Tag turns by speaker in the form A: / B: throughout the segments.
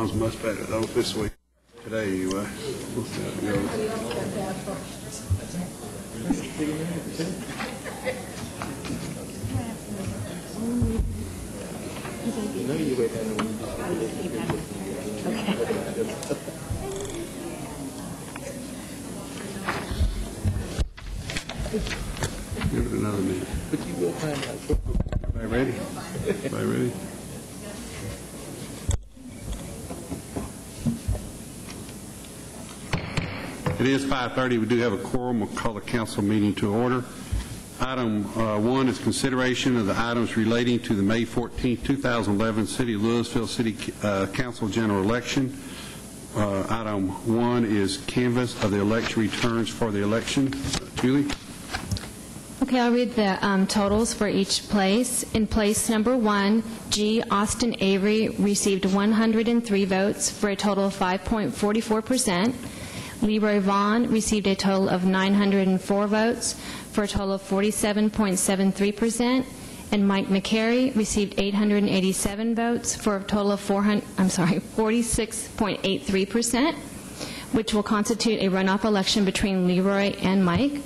A: Ron's much better though this week. Today anyway. Give it another minute.
B: But you will find out.
A: Everybody ready? Everybody ready? It is 5:30. We do have a quorum. We'll call the council meeting to order. Item 1 is consideration of the items relating to the May 14, 2011 City of Louisville City Council General Election. Item 1 is canvass of the election returns for the election. Julie?
C: Okay, I'll read the totals for each place. In place number 1, G. Austin Avery received 103 votes for a total of 5.44%. Leroy Vaughn received a total of 904 votes for a total of 47.73%. And Mike McCary received 887 votes for a total of 46.83%, which will constitute a runoff election between Leroy and Mike.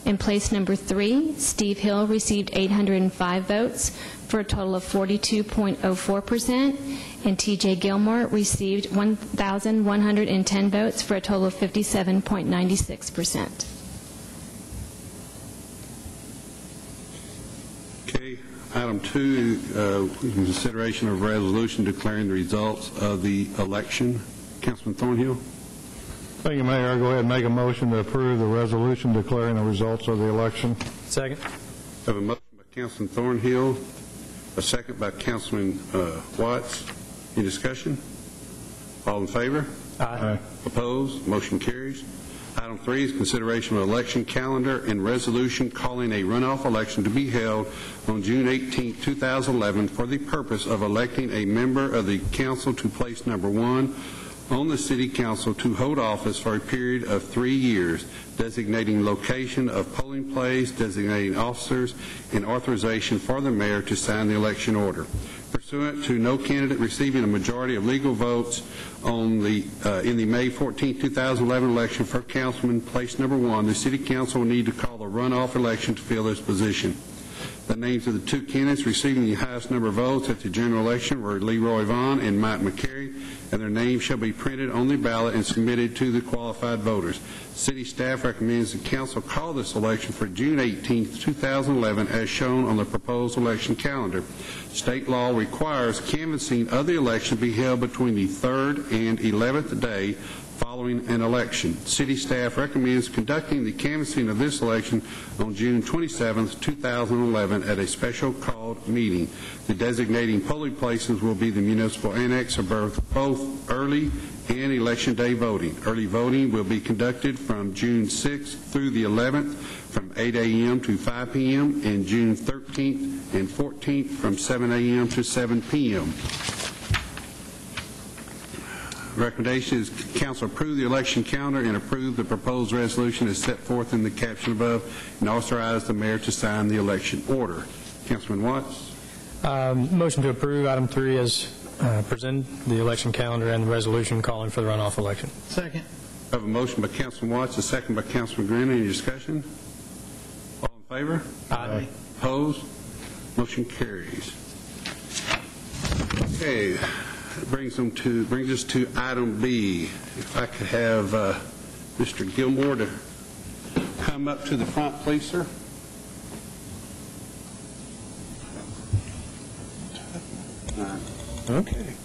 C: In place number 3, Steve Hill received 805 votes for a total of 42.04%, and T.J. Gilmore received 1,110 votes for a total of 57.96%.
A: Okay. Item 2, consideration of resolution declaring the results of the election. Councilman Thornhill?
D: Thank you, Mayor. I'll go ahead and make a motion to approve the resolution declaring the results of the election.
B: Second.
A: I have a motion by Councilman Thornhill, a second by Councilman Watts. Any discussion? All in favor?
D: Aye.
A: Opposed? Motion carries. Item 3 is consideration of election calendar and resolution calling a runoff election to be held on June 18, 2011 for the purpose of electing a member of the council to place number 1 on the City Council to hold office for a period of 3 years, designating location of polling place, designating officers, and authorization for the mayor to sign the election order. Pursuant to no candidate receiving a majority of legal votes on in the May 14, 2011 election for councilman place number 1, the City Council will need to call a runoff election to fill this position. The names of the 2 candidates receiving the highest number of votes at the general election were Leroy Vaughn and Mike McCary, and their names shall be printed on the ballot and submitted to the qualified voters. City staff recommends the council call this election for June 18, 2011, as shown on the proposed election calendar. State law requires canvassing of the election be held between the 3rd and 11th day following an election. City staff recommends conducting the canvassing of this election on June 27, 2011 at a special called meeting. The designating polling places will be the municipal annex of both early and election day voting. Early voting will be conducted from June 6th through the 11th from 8 a.m. to 5 p.m. and June 13th and 14th from 7 a.m. to 7 p.m. Recommendation is council approve the election calendar and approve the proposed resolution as set forth in the caption above and authorize the mayor to sign the election order. Councilman Watts?
B: Motion to approve item 3 as presented, the election calendar and the resolution calling for the runoff election.
E: Second.
A: I have a motion by Councilman Watts, a second by Councilman Green. Any discussion? All in favor?
B: Aye.
A: Opposed? Motion carries. Okay. Brings us to item B. If I could have Mr. Gilmore to come up to the front, please, sir. Okay.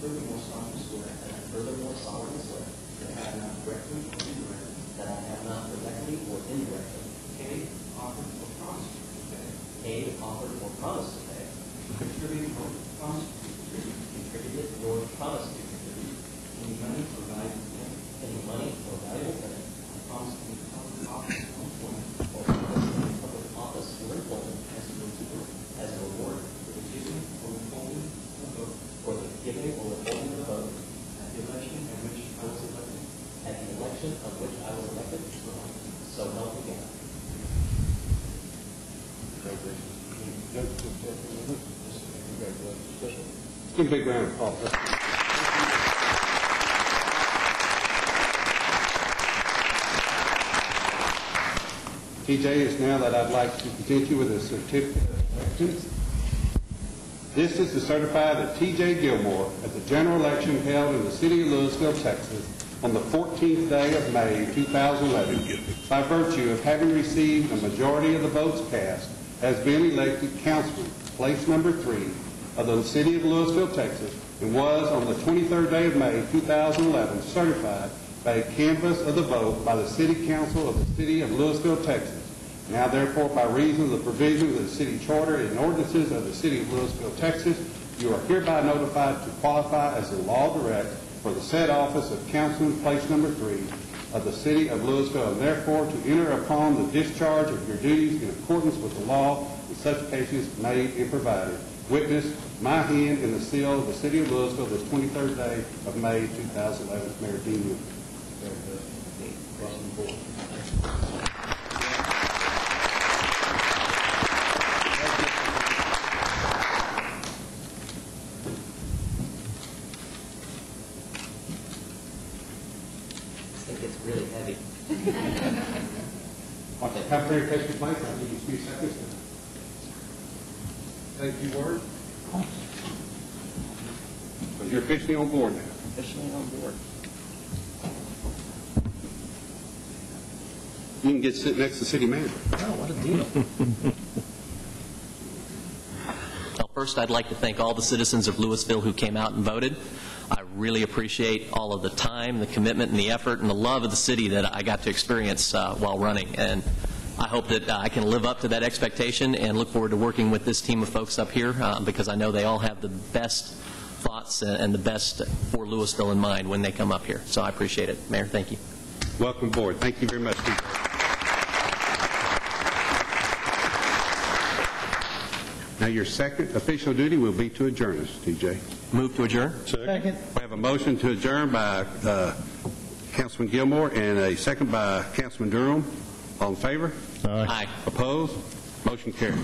E: furthermore solemnly swear that I have not directly or indirectly paid, offered, or promised to pay, contributed or promised to contribute, any money or valuable thing, I promise to be public office or employment, as a reward for the giving or withholding of vote, at the election of which I was elected, so help me God.
A: Give a big round of applause. TJ, it's now that I'd like to present you with a certificate of elections. This is to certify that TJ Gilmore at the general election held in the city of Louisville, Texas, on the 14th day of May 2011, by virtue of having received a majority of the votes cast, has been elected councilman, place number 3 of the city of Louisville, Texas, and was on the 23rd day of May 2011 certified by a canvass of the vote by the city council of the city of Louisville, Texas. Now therefore, by reason of the provisions of the city charter and ordinances of the city of Louisville, Texas, you are hereby notified to qualify as the law directs for the said office of councilman, place number 3 of the city of Louisville, and therefore to enter upon the discharge of your duties in accordance with the law in such cases made and provided. Witness my hand in the seal of the city of Louisville, the 23rd day of May 2011. Mayor Dean Newman. Welcome aboard.
E: It's really heavy.
A: Have very patient place. I'll give you a few seconds. Thank you, Ward. But you're officially on board now.
E: Officially on board.
A: You can get sit next to the city manager.
E: Oh, what a deal. Well, first, I'd like to thank all the citizens of Louisville who came out and voted. I really appreciate all of the time, the commitment, and the effort, and the love of the city that I got to experience while running. And I hope that I can live up to that expectation and look forward to working with this team of folks up here because I know they all have the best thoughts and the best for Louisville in mind when they come up here. So I appreciate it. Mayor, thank you.
A: Welcome aboard. Thank you very much, Peter. Now, your second official duty will be to adjourn us, TJ.
E: Move to adjourn.
D: Second.
A: We have a motion to adjourn by Councilman Gilmore and a second by Councilman Durham. All in favor?
E: Aye.
A: Opposed? Motion carried.